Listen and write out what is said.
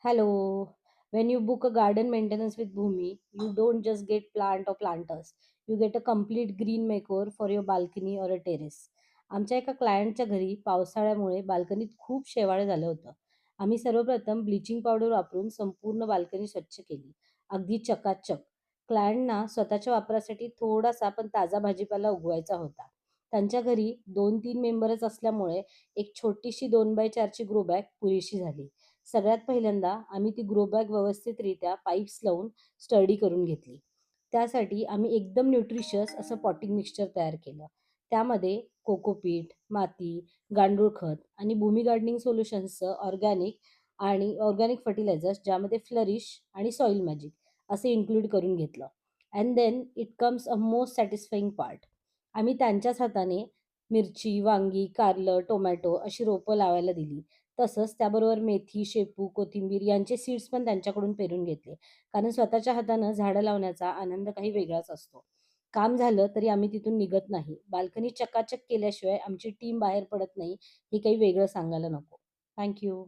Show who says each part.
Speaker 1: Hello. When you book a garden maintenance with Bhumi, you don't just get plant or planters. You get a complete green makeover for your balcony or a terrace. आमच्या एका क्लायंटच्या घरी पावसाळ्यामुळे बाल्कनीत खूप शेवाळ झालं होतं. आम्ही सर्वप्रथम ब्लिचिंग पावडर वापरून संपूर्ण बाल्कनी स्वच्छ केली. अगदी चकाचक. क्लायंटना स्वतःच्या वापरासाठी थोडासा पण ताजा भाजीपाला उगवायचा होता. त्यांच्या घरी 2-3 मेंबरच असल्यामुळे एक छोटीशी 2x4 ग्रो बॅग पुरेशी झाली. सगळ्यात पहिल्यांदा आम्ही ती ग्रो बॅग व्यवस्थितरित्या पाईप्स लावून स्टडी करून घेतली. त्यासाठी आम्ही एकदम न्यूट्रिशियस असं पॉटिंग मिक्सचर तयार केलं. त्यामध्ये कोकोपीट, माती, गांडूळ खत आणि भूमी गार्डनिंग सोल्युशन्सचं ऑर्गॅनिक फर्टिलायझर्स ज्यामध्ये फ्लरिश आणि सॉइल मॅजिक असे इन्क्लूड करून घेतलं. And then it comes a most satisfying part. आम्ही त्यांच्याच हाताने मिरची, वांगी, कारलं, टोमॅटो अशी रोपं लावायला दिली. तसंच त्याबरोबर मेथी, शेपू, कोथिंबीर यांचे सीड्स पण त्यांच्याकडून पेरून घेतले. कारण स्वतःच्या हातानं झाडं लावण्याचा आनंद काही वेगळाच असतो. काम झालं तरी आम्ही तिथून निघत नाही. बाल्कनी चकाचक केल्याशिवाय आमची टीम बाहेर पडत नाही, हे काही वेगळं सांगायला नको. Thank you.